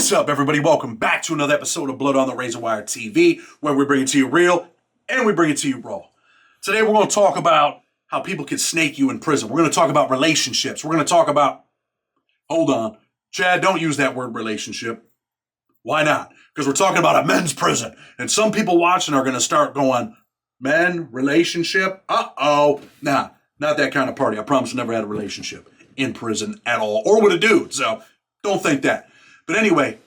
What's up, everybody? Welcome back to another episode of Blood on the Razor Wire TV, where we bring it to you real and we bring it to you raw. Today, we're going to talk about how people can snake you in prison. We're going to talk about relationships. We're going to talk about, hold on, Chad, don't use that word relationship. Why not? Because we're talking about a men's prison. And some people watching are going to start going, men, relationship? Uh-oh. Nah, not that kind of party. I promise I never had a relationship in prison at all, or with a dude. So don't think that. But anyway,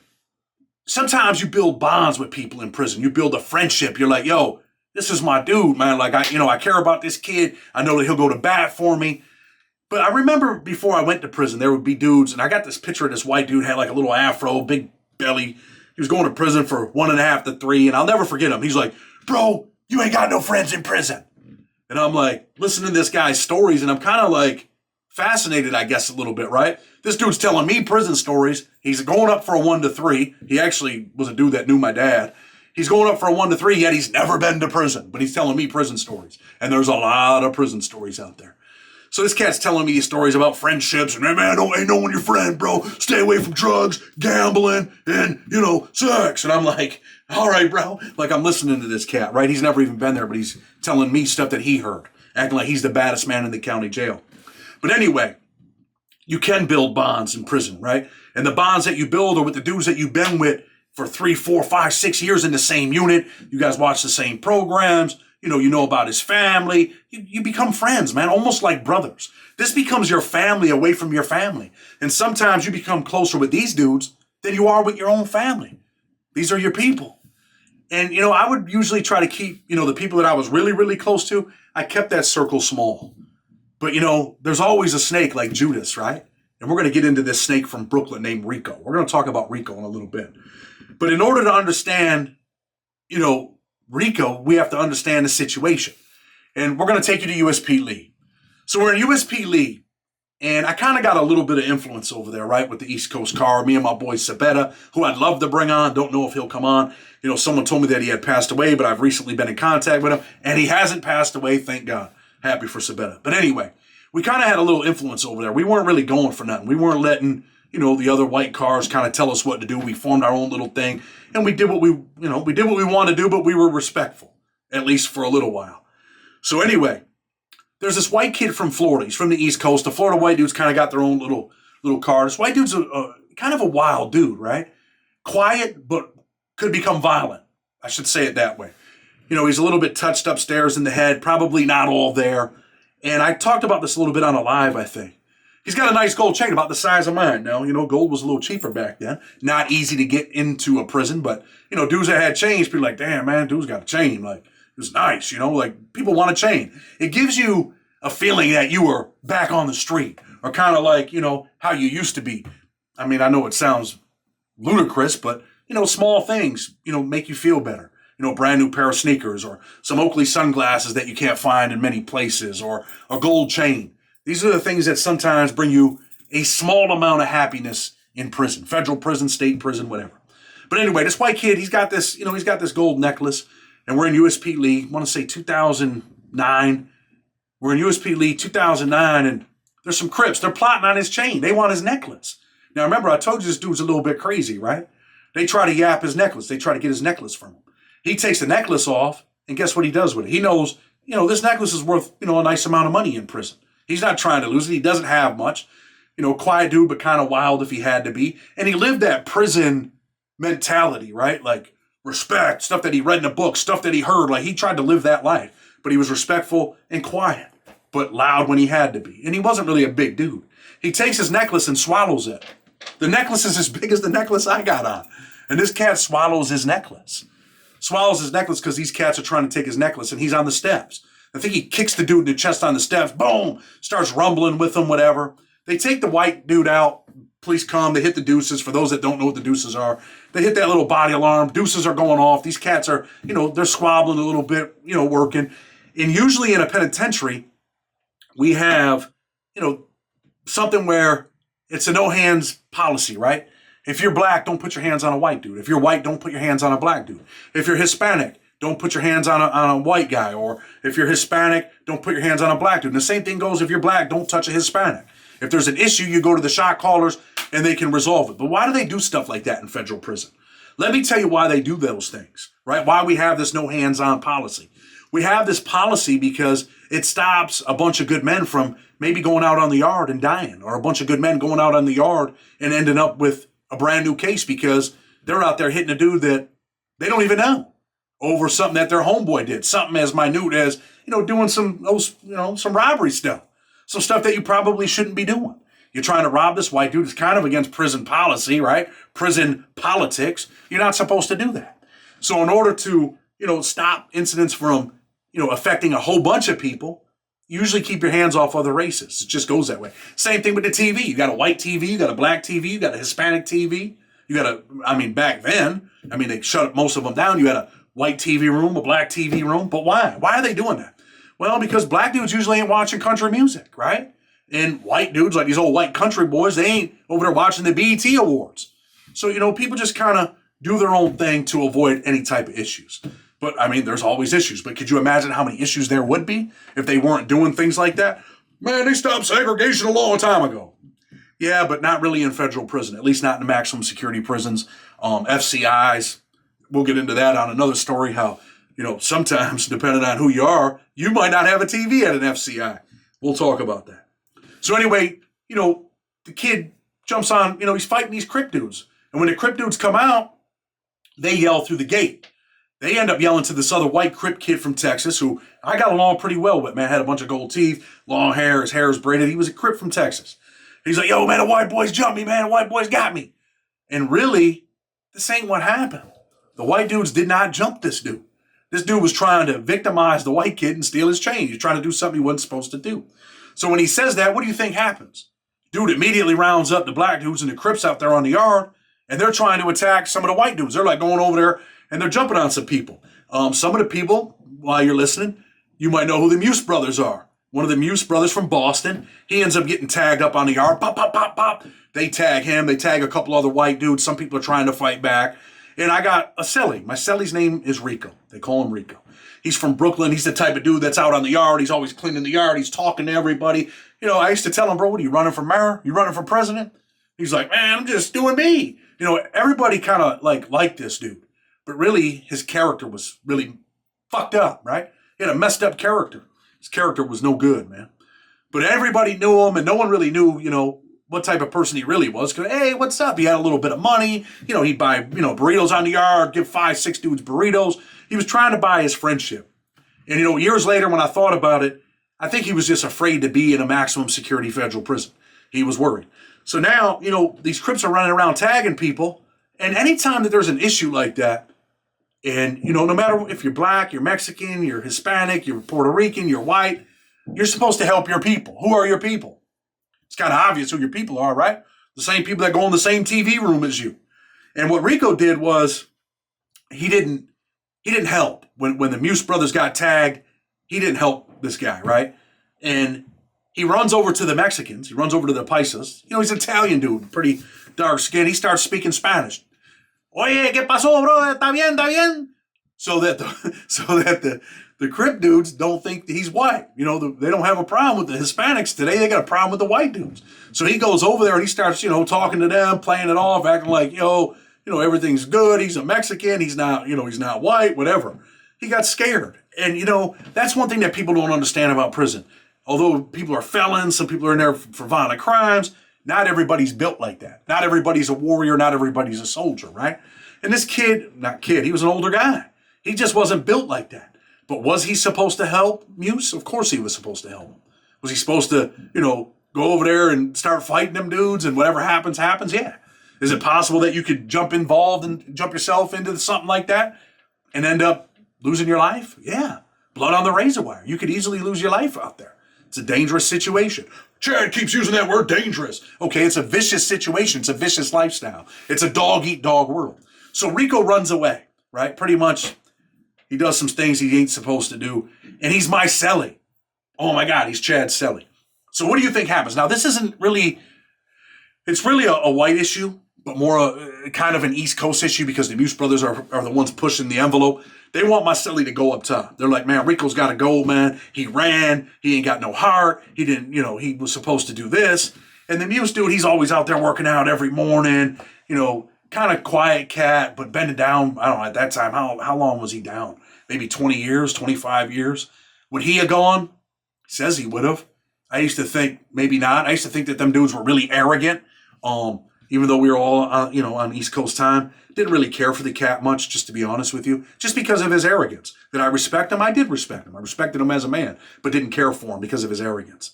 sometimes you build bonds with people in prison. You build a friendship. You're like, yo, this is my dude, man. Like, I care about this kid. I know that he'll go to bat for me. But I remember before I went to prison, there would be dudes, and I got this picture of this white dude, had like a little afro, big belly. He was going to prison for 1.5 to 3, and I'll never forget him. He's like, bro, you ain't got no friends in prison. And I'm like, listening to this guy's stories, and I'm kind of like fascinated, I guess, a little bit, right? This dude's telling me prison stories. He's going up for a 1 to 3. He actually was a dude that knew my dad. He's going up for a 1 to 3, yet he's never been to prison. But he's telling me prison stories. And there's a lot of prison stories out there. So this cat's telling me these stories about friendships. And, hey, man, ain't no one your friend, bro. Stay away from drugs, gambling, and, sex. And I'm like, all right, bro. Like, I'm listening to this cat, right? He's never even been there, but he's telling me stuff that he heard. Acting like he's the baddest man in the county jail. But anyway, you can build bonds in prison, right? And the bonds that you build are with the dudes that you've been with for 3, 4, 5, 6 years in the same unit. You guys watch the same programs. You know about his family. You become friends, man, almost like brothers. This becomes your family away from your family. And sometimes you become closer with these dudes than you are with your own family. These are your people. And, I would usually try to keep, the people that I was really, really close to, I kept that circle small. But, there's always a snake like Judas, right? And we're going to get into this snake from Brooklyn named Rico. We're going to talk about Rico in a little bit. But in order to understand, Rico, we have to understand the situation. And we're going to take you to USP Lee. So we're in USP Lee, and I kind of got a little bit of influence over there, right, with the East Coast car. Me and my boy Sabetta, who I'd love to bring on. Don't know if he'll come on. Someone told me that he had passed away, but I've recently been in contact with him, and he hasn't passed away, thank God. Happy for Sabetta. But anyway, we kind of had a little influence over there. We weren't really going for nothing. We weren't letting, the other white cars kind of tell us what to do. We formed our own little thing, and we did what we wanted to do, but we were respectful, at least for a little while. So anyway, there's this white kid from Florida. He's from the East Coast. The Florida white dudes kind of got their own little car. This white dude's kind of a wild dude, right? Quiet, but could become violent. I should say it that way. He's a little bit touched upstairs in the head, probably not all there. And I talked about this a little bit on a live, I think. He's got a nice gold chain about the size of mine. Now, gold was a little cheaper back then. Not easy to get into a prison, but, dudes that had chains, people like, damn, man, dude's got a chain. Like, it's nice, like, people want a chain. It gives you a feeling that you were back on the street, or kind of like, how you used to be. I mean, I know it sounds ludicrous, but, small things, make you feel better. A brand new pair of sneakers, or some Oakley sunglasses that you can't find in many places, or a gold chain. These are the things that sometimes bring you a small amount of happiness in prison, federal prison, state prison, whatever. But anyway, this white kid, he's got this gold necklace, and we're in USP Lee, I want to say 2009. We're in USP Lee 2009, and there's some Crips. They're plotting on his chain. They want his necklace. Now, remember, I told you this dude's a little bit crazy, right? They try to yap his necklace. They try to get his necklace from him. He takes the necklace off, and guess what he does with it? He knows, this necklace is worth, a nice amount of money in prison. He's not trying to lose it. He doesn't have much. Quiet dude, but kind of wild if he had to be. And he lived that prison mentality, right? Like, respect, stuff that he read in a book, stuff that he heard. Like, he tried to live that life. But he was respectful and quiet, but loud when he had to be. And he wasn't really a big dude. He takes his necklace and swallows it. The necklace is as big as the necklace I got on. And this cat swallows his necklace. Swallows his necklace because these cats are trying to take his necklace, and he's on the steps. I think he kicks the dude in the chest on the steps. Boom! Starts rumbling with him, whatever. They take the white dude out. Police come. They hit the deuces. For those that don't know what the deuces are, they hit that little body alarm. Deuces are going off. These cats are, they're squabbling a little bit, working. And usually in a penitentiary, we have, something where it's a no-hands policy, right? If you're black, don't put your hands on a white dude. If you're white, don't put your hands on a black dude. If you're Hispanic, don't put your hands on a white guy. Or if you're Hispanic, don't put your hands on a black dude. And the same thing goes if you're black, don't touch a Hispanic. If there's an issue, you go to the shot callers. and they can resolve it. But why do they do stuff like that in federal prison? Let me tell you why they do those things, right? Why we have this no hands-on policy. We have this policy because it stops a bunch of good men from maybe going out on the yard and dying, or a bunch of good men going out on the yard and ending up with a brand new case because they're out there hitting a dude that they don't even know over something that their homeboy did, something as minute as, doing some robbery stuff, some stuff that you probably shouldn't be doing. You're trying to rob this white dude. It's kind of against prison policy, right? Prison politics. You're not supposed to do that. So in order to, stop incidents from, affecting a whole bunch of people, you usually keep your hands off other races. It just goes that way. Same thing with the TV. You got a white TV, you got a black TV, you got a Hispanic TV. Back then, they shut most of them down. You had a white TV room, a black TV room. But why? Why are they doing that? Well, because black dudes usually ain't watching country music, right? And white dudes, like these old white country boys, they ain't over there watching the BET Awards. So, people just kind of do their own thing to avoid any type of issues. But, there's always issues. But could you imagine how many issues there would be if they weren't doing things like that? Man, they stopped segregation a long time ago. Yeah, but not really in federal prison, at least not in maximum security prisons. FCIs, we'll get into that on another story, how, sometimes, depending on who you are, you might not have a TV at an FCI. We'll talk about that. So anyway, the kid jumps on, he's fighting these Crip dudes. And when the Crip dudes come out, they yell through the gate. They end up yelling to this other white Crip kid from Texas, who I got along pretty well with, man. Had a bunch of gold teeth, long hair, his hair is braided. He was a Crip from Texas. He's like, yo, man, the white boys jumped me, man. The white boys got me. And really, this ain't what happened. The white dudes did not jump this dude. This dude was trying to victimize the white kid and steal his chain. He's trying to do something he wasn't supposed to do. So when he says that, what do you think happens? Dude immediately rounds up the black dudes and the Crips out there on the yard, and they're trying to attack some of the white dudes. They're like going over there, and they're jumping on some people. Some of the people, while you're listening, you might know who the Muse brothers are. One of the Muse brothers from Boston. He ends up getting tagged up on the yard. Pop, pop, pop, pop. They tag him. They tag a couple other white dudes. Some people are trying to fight back. And I got a celly. My celly's name is Rico. They call him Rico. He's from Brooklyn. He's the type of dude that's out on the yard. He's always cleaning the yard. He's talking to everybody. I used to tell him, bro, what are you running for mayor? You running for president? He's like, man, I'm just doing me. Everybody kind of liked this dude. But really, his character was really fucked up, right? He had a messed up character. His character was no good, man. But everybody knew him, and no one really knew, what type of person he really was. Because, hey, what's up? He had a little bit of money. He'd buy, burritos on the yard, give 5-6 dudes burritos. He was trying to buy his friendship. And, years later, when I thought about it, I think he was just afraid to be in a maximum security federal prison. He was worried. So now, these Crips are running around tagging people. And anytime that there's an issue like that, and, no matter if you're black, you're Mexican, you're Hispanic, you're Puerto Rican, you're white, you're supposed to help your people. Who are your people? It's kind of obvious who your people are, right? The same people that go in the same TV room as you. And what Rico did was he didn't help. When the Muse brothers got tagged, he didn't help this guy, right? And he runs over to the Mexicans. He runs over to the Paisas. He's an Italian dude, pretty dark skin. He starts speaking Spanish. Oye, ¿qué pasó, bro? ¿Está bien, está bien? So that the Crip dudes don't think he's white. They don't have a problem with the Hispanics today. They got a problem with the white dudes. So he goes over there and he starts, talking to them, playing it off, acting like, everything's good. He's a Mexican. He's not, he's not white, whatever. He got scared. And, that's one thing that people don't understand about prison. Although people are felons, some people are in there for violent crimes, not everybody's built like that. Not everybody's a warrior. Not everybody's a soldier, right? And this kid, he was an older guy. He just wasn't built like that. But was he supposed to help Muse? Of course he was supposed to help him. Was he supposed to, go over there and start fighting them dudes and whatever happens, happens? Yeah. Is it possible that you could jump yourself into something like that and end up losing your life? Yeah. Blood on the razor wire. You could easily lose your life out there. It's a dangerous situation. Chad keeps using that word dangerous. Okay, it's a vicious situation. It's a vicious lifestyle. It's a dog-eat-dog world. So Rico runs away, right? Pretty much he does some things he ain't supposed to do. And he's my celly. Oh my God, he's Chad's celly. So what do you think happens? Now, this isn't really, it's really a white issue, but more kind of an East Coast issue because the Muse brothers are the ones pushing the envelope. They want my celly to go up top. They're like, man, Rico's got to go, man. He ran. He ain't got no heart. He didn't, he was supposed to do this. And the Muse dude, he's always out there working out every morning, kind of quiet cat, but bending down. I don't know, at that time, how long was he down? Maybe 20 years, 25 years? Would he have gone? He says he would have. I used to think maybe not. I used to think that them dudes were really arrogant. Even though we were all, on East Coast time, didn't really care for the cat much, just to be honest with you, just because of his arrogance. Did I respect him? I did respect him. I respected him as a man, but didn't care for him because of his arrogance.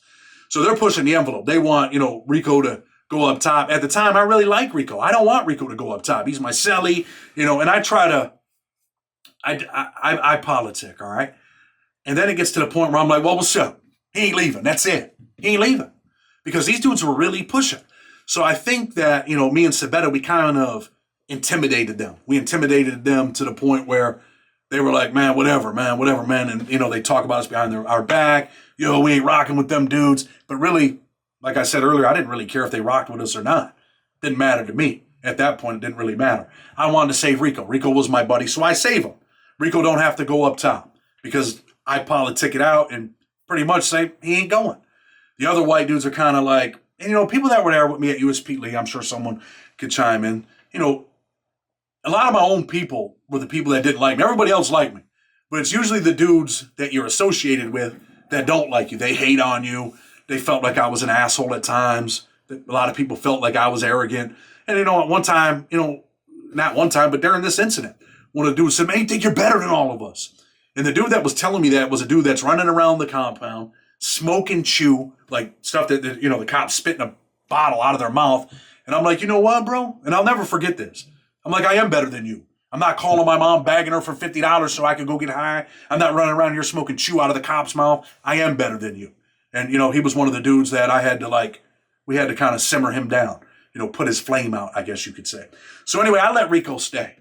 So they're pushing the envelope. They want, Rico to go up top. At the time, I really like Rico. I don't want Rico to go up top. He's my celly, and I try to, I politic, all right? And then it gets to the point where I'm like, well, what's up? He ain't leaving. That's it. He ain't leaving. Because these dudes were really pushing. So I think that, me and Sabetta, we kind of intimidated them. We intimidated them to the point where they were like, man, whatever, man. And, they talk about us behind our back. We ain't rocking with them dudes. But really, like I said earlier, I didn't really care if they rocked with us or not. Didn't matter to me. At that point, it didn't really matter. I wanted to save Rico. Rico was my buddy, so I save him. Rico don't have to go up top because I politic it out and pretty much say he ain't going. The other white dudes are kind of like, and people that were there with me at USP Lee, I'm sure someone could chime in. A lot of my own people were the people that didn't like me. Everybody else liked me. But it's usually the dudes that you're associated with that don't like you. They hate on you. They felt like I was an asshole at times. A lot of people felt like I was arrogant. And, at one time, not one time, but during this incident, one of the dudes said, man, you think you're better than all of us. And the dude that was telling me that was a dude that's running around the compound, smoking chew, like stuff that, the cops spitting a bottle out of their mouth. And I'm like, you know what, bro? And I'll never forget this. I'm like, I am better than you. I'm not calling my mom, bagging her for $50 so I can go get high. I'm not running around here smoking chew out of the cop's mouth. I am better than you. And, he was one of the dudes that I had to we had to kind of simmer him down, put his flame out, I guess you could say. So anyway, I let Rico stay.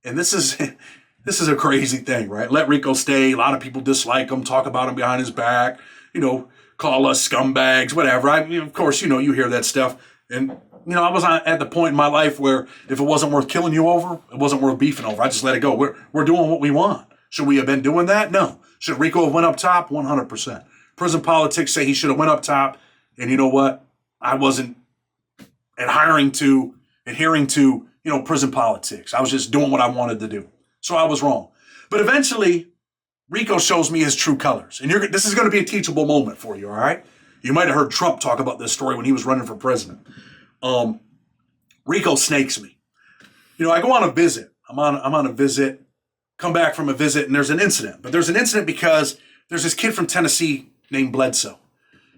And this is a crazy thing, right? Let Rico stay. A lot of people dislike him, talk about him behind his back, call us scumbags, whatever. Of course, you hear that stuff. And, I was at the point in my life where if it wasn't worth killing you over, it wasn't worth beefing over. I just let it go. We're doing what we want. Should we have been doing that? No. Should Rico have went up top? 100%. Prison politics say he should have went up top. And you know what? I wasn't adhering to, prison politics. I was just doing what I wanted to do. So I was wrong. But eventually, Rico shows me his true colors. And this is going to be a teachable moment for you, all right? You might have heard Trump talk about this story when he was running for president. Rico snakes me. I go on a visit. I'm on a visit, come back from a visit, and there's an incident. But there's an incident because there's this kid from Tennessee named Bledsoe.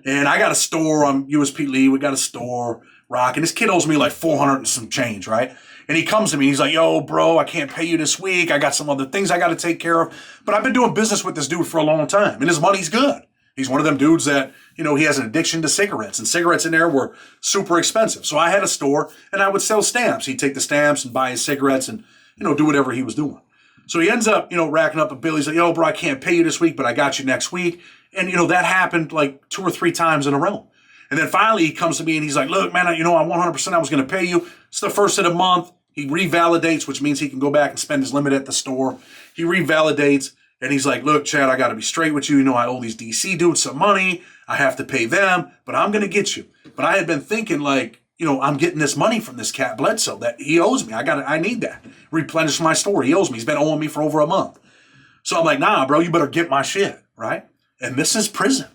And I got a store on USP Lee. We got a store, rock. And this kid owes me like 400 and some change, right? And he comes to me. He's like, yo, bro, I can't pay you this week. I got some other things I got to take care of. But I've been doing business with this dude for a long time. And his money's good. He's one of them dudes that, he has an addiction to cigarettes. And cigarettes in there were super expensive. So I had a store, and I would sell stamps. He'd take the stamps and buy his cigarettes and, do whatever he was doing. So he ends up, racking up a bill. He's like, yo, bro, I can't pay you this week, but I got you next week. And, that happened like 2 or 3 times in a row. And then finally he comes to me and he's like, look, man, I 100% I was going to pay you. It's the first of the month. He revalidates, which means he can go back and spend his limit at the store. He revalidates. And he's like, look, Chad, I got to be straight with you. I owe these DC dudes some money. I have to pay them, but I'm going to get you. But I had been thinking I'm getting this money from this cat Bledsoe that he owes me. I need that. Replenish my store. He owes me. He's been owing me for over a month. So I'm like, nah, bro, you better get my shit, right? And this is prison.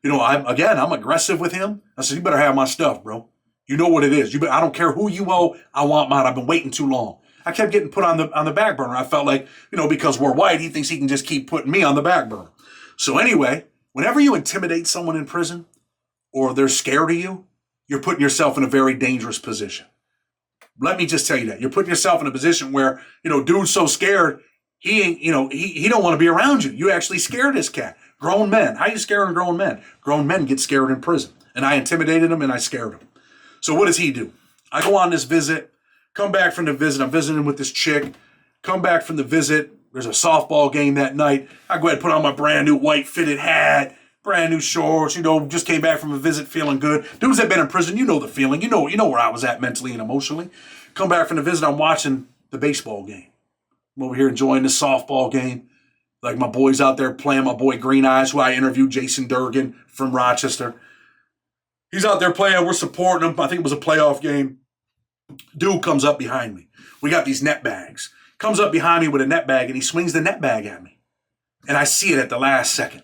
I'm aggressive with him. I said, you better have my stuff, bro. You know what it is. I don't care who you owe. I want mine. I've been waiting too long. I kept getting put on the back burner. I felt like, because we're white, he thinks he can just keep putting me on the back burner. So anyway, whenever you intimidate someone in prison or they're scared of you, you're putting yourself in a very dangerous position. Let me just tell you that. You're putting yourself in a position where, dude's so scared, he ain't, he don't want to be around you. You actually scared this cat. Grown men. How you scaring grown men? Grown men get scared in prison. And I intimidated him and I scared him. So what does he do? I go on this visit. Come back from the visit. I'm visiting with this chick. Come back from the visit. There's a softball game that night. I go ahead and put on my brand new white fitted hat, brand new shorts, just came back from a visit feeling good. Dudes that been in prison, the feeling. You know where I was at mentally and emotionally. Come back from the visit. I'm watching the baseball game. I'm over here enjoying the softball game. Like my boys out there playing, my boy Green Eyes, who I interviewed, Jason Durgan from Rochester. He's out there playing. We're supporting him. I think it was a playoff game. Dude comes up behind me. We got these net bags. Comes up behind me with a net bag, and he swings the net bag at me. And I see it at the last second.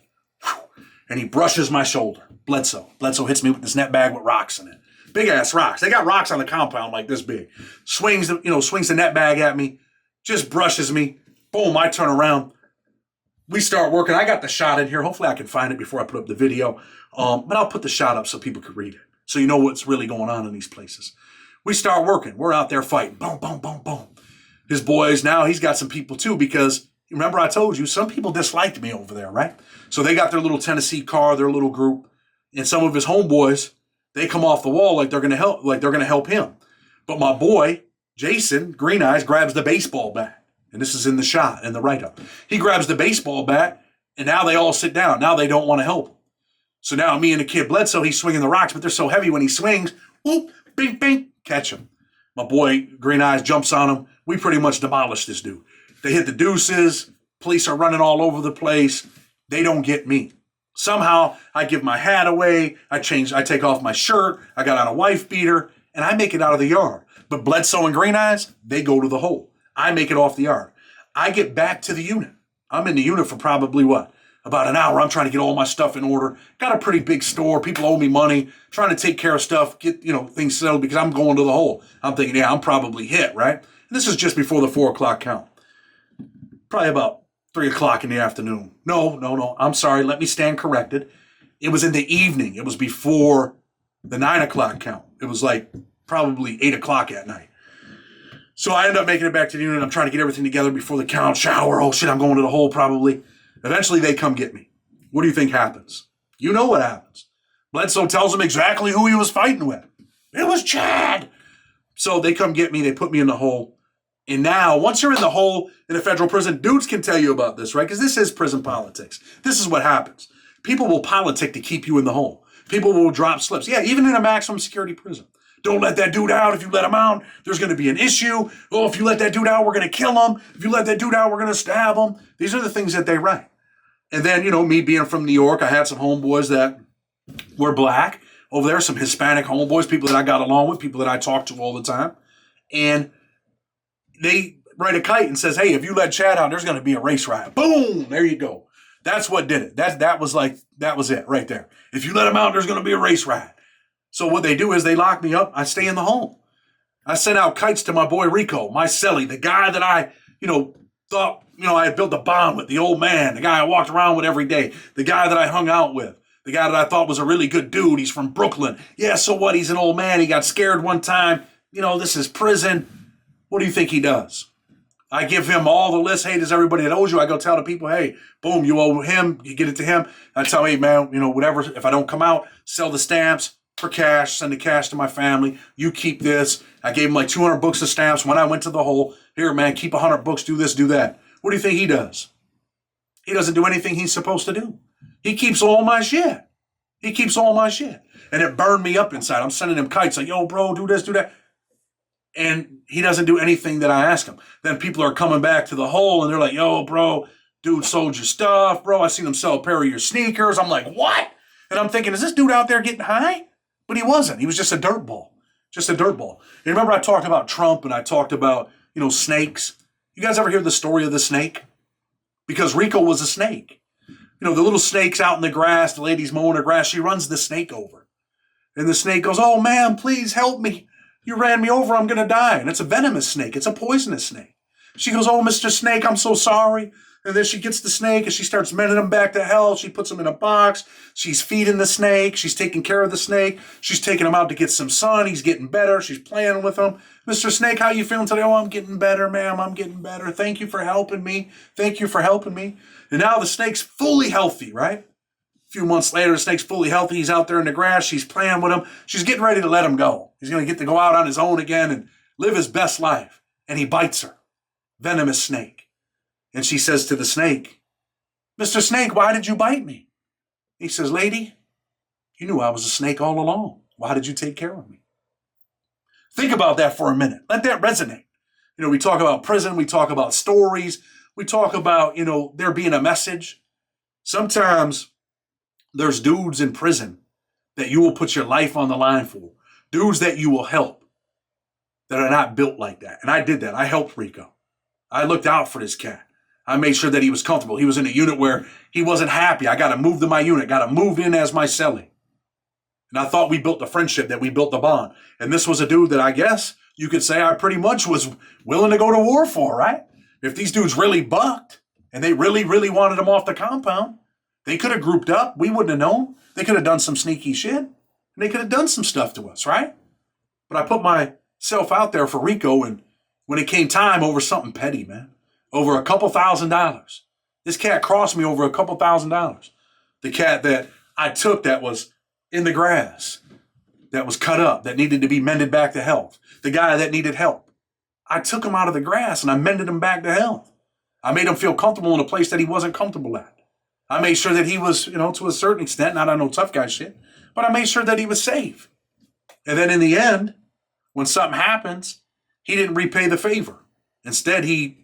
And he brushes my shoulder. Bledsoe. Bledsoe hits me with this net bag with rocks in it. Big ass rocks. They got rocks on the compound like this big. Swings the net bag at me. Just brushes me. Boom, I turn around. We start working. I got the shot in here. Hopefully I can find it before I put up the video. But I'll put the shot up so people can read it. So you know what's really going on in these places. We start working. We're out there fighting. Boom, boom, boom, boom. His boys, now he's got some people too, because remember I told you, some people disliked me over there, right? So they got their little Tennessee car, their little group, and some of his homeboys, they come off the wall like they're gonna help him. But my boy, Jason, Green Eyes, grabs the baseball bat. And this is in the shot, in the write-up. He grabs the baseball bat, and now they all sit down. Now they don't want to help him. So now me and the kid Bledsoe, he's swinging the rocks, but they're so heavy when he swings, whoop, bing, bing, catch him. My boy, Green Eyes, jumps on him. We pretty much demolish this dude. They hit the deuces. Police are running all over the place. They don't get me. Somehow, I give my hat away. I take off my shirt. I got on a wife beater, and I make it out of the yard. But Bledsoe and Green Eyes, they go to the hole. I make it off the yard. I get back to the unit. I'm in the unit for probably about an hour. I'm trying to get all my stuff in order. Got a pretty big store. People owe me money. Trying to take care of stuff, get things settled because I'm going to the hole. I'm thinking, yeah, I'm probably hit, right? And this is just before the 4 o'clock count. Probably about 3 o'clock in the afternoon. No. I'm sorry. Let me stand corrected. It was in the evening. It was before the 9 o'clock count. It was like probably 8 o'clock at night. So I end up making it back to the unit. I'm trying to get everything together before the count, shower. Oh, shit, I'm going to the hole probably. Eventually, they come get me. What do you think happens? You know what happens. Bledsoe tells them exactly who he was fighting with. It was Chad. So they come get me. They put me in the hole. And now, once you're in the hole in a federal prison, dudes can tell you about this, right? Because this is prison politics. This is what happens. People will politic to keep you in the hole. People will drop slips. Yeah, even in a maximum security prison. Don't let that dude out. If you let him out, there's going to be an issue. Oh, if you let that dude out, we're going to kill him. If you let that dude out, we're going to stab him. These are the things that they write. And then, me being from New York, I had some homeboys that were black over there, some Hispanic homeboys, people that I got along with, people that I talked to all the time. And they write a kite and says, hey, if you let Chad out, there's going to be a race riot. Boom, there you go. That's what did it. That was it right there. If you let him out, there's going to be a race riot. So what they do is they lock me up. I stay in the home. I sent out kites to my boy Rico, my celly, the guy that I, thought, I had built a bond with, the old man, the guy I walked around with every day, the guy that I hung out with, the guy that I thought was a really good dude. He's from Brooklyn. Yeah, so what? He's an old man. He got scared one time. This is prison. What do you think he does? I give him all the list. Hey, does everybody that owes you? I go tell the people, hey, boom, you owe him. You get it to him. I tell, hey, man, whatever. If I don't come out, sell the stamps for cash, send the cash to my family. You keep this. I gave him like 200 books of stamps when I went to the hole. Here, man, keep 100 books, do this, do that. What do you think he does? He doesn't do anything he's supposed to do. He keeps all my shit. And it burned me up inside. I'm sending him kites like, yo, bro, do this, do that. And he doesn't do anything that I ask him. Then people are coming back to the hole and they're like, yo, bro, dude sold your stuff, bro. I seen him sell a pair of your sneakers. I'm like, what? And I'm thinking, is this dude out there getting high? But he wasn't. He was just a dirtball. And remember I talked about Trump and I talked about, snakes. You guys ever hear the story of the snake? Because Rico was a snake. The little snake's out in the grass. The lady's mowing her grass. She runs the snake over. And the snake goes, oh, man, please help me. You ran me over. I'm going to die. And it's a venomous snake. It's a poisonous snake. She goes, oh, Mr. Snake, I'm so sorry. And then she gets the snake and she starts mending him back to health. She puts him in a box. She's feeding the snake. She's taking care of the snake. She's taking him out to get some sun. He's getting better. She's playing with him. Mr. Snake, how you feeling today? Oh, I'm getting better, ma'am. I'm getting better. Thank you for helping me. And now the snake's fully healthy, right? A few months later, the snake's fully healthy. He's out there in the grass. She's playing with him. She's getting ready to let him go. He's going to get to go out on his own again and live his best life. And he bites her. Venomous snake. And she says to the snake, Mr. Snake, why did you bite me? He says, lady, you knew I was a snake all along. Why did you take care of me? Think about that for a minute. Let that resonate. We talk about prison. We talk about stories. We talk about, there being a message. Sometimes there's dudes in prison that you will put your life on the line for, dudes that you will help, that are not built like that. And I did that. I helped Rico. I looked out for this cat. I made sure that he was comfortable. He was in a unit where he wasn't happy. I got to move to my unit, got to move in as my cellie. And I thought we built a friendship, that we built a bond. And this was a dude that I guess you could say I pretty much was willing to go to war for, right? If these dudes really bucked and they really, really wanted him off the compound, they could have grouped up. We wouldn't have known. They could have done some sneaky shit. And they could have done some stuff to us, right? But I put myself out there for Rico, and when it came time over something petty, man, over a couple $1,000s. This cat crossed me over a couple $1,000s. The cat that I took that was in the grass, that was cut up, that needed to be mended back to health. The guy that needed help. I took him out of the grass and I mended him back to health. I made him feel comfortable in a place that he wasn't comfortable at. I made sure that he was, to a certain extent, not on no tough guy shit, but I made sure that he was safe. And then in the end, when something happens, he didn't repay the favor. Instead, he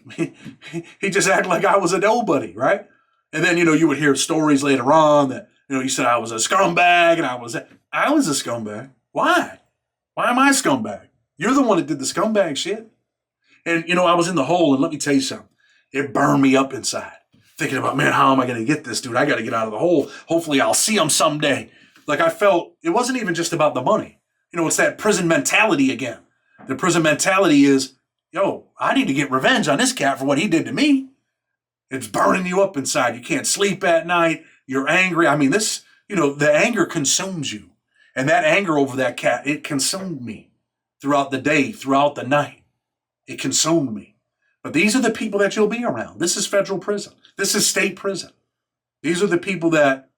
just acted like I was a nobody, right? And then, you would hear stories later on that, he said I was a scumbag and I was a scumbag. Why? Why am I a scumbag? You're the one that did the scumbag shit. And, I was in the hole, and let me tell you something. It burned me up inside. Thinking about, man, how am I going to get this dude? I got to get out of the hole. Hopefully I'll see him someday. Like I felt, it wasn't even just about the money. It's that prison mentality again. The prison mentality is, I need to get revenge on this cat for what he did to me. It's burning you up inside. You can't sleep at night. You're angry. I mean, the anger consumes you. And that anger over that cat, it consumed me throughout the day, throughout the night. It consumed me. But these are the people that you'll be around. This is federal prison. This is state prison. These are the people that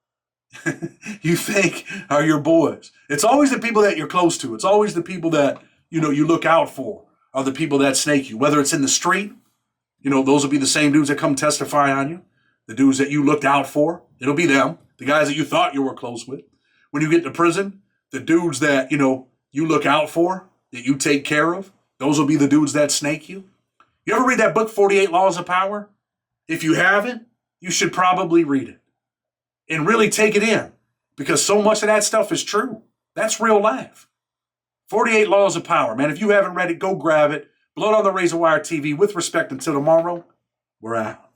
you think are your boys. It's always the people that you're close to. It's always the people that, you look out for are the people that snake you. Whether it's in the street, those will be the same dudes that come testify on you. The dudes that you looked out for, it'll be them. The guys that you thought you were close with. When you get to prison, the dudes that, you look out for, that you take care of, those will be the dudes that snake you. You ever read that book, 48 Laws of Power? If you haven't, you should probably read it and really take it in, because so much of that stuff is true. That's real life. 48 Laws of Power, man. If you haven't read it, go grab it. Blood on the Razor Wire TV. With respect, until tomorrow, we're out.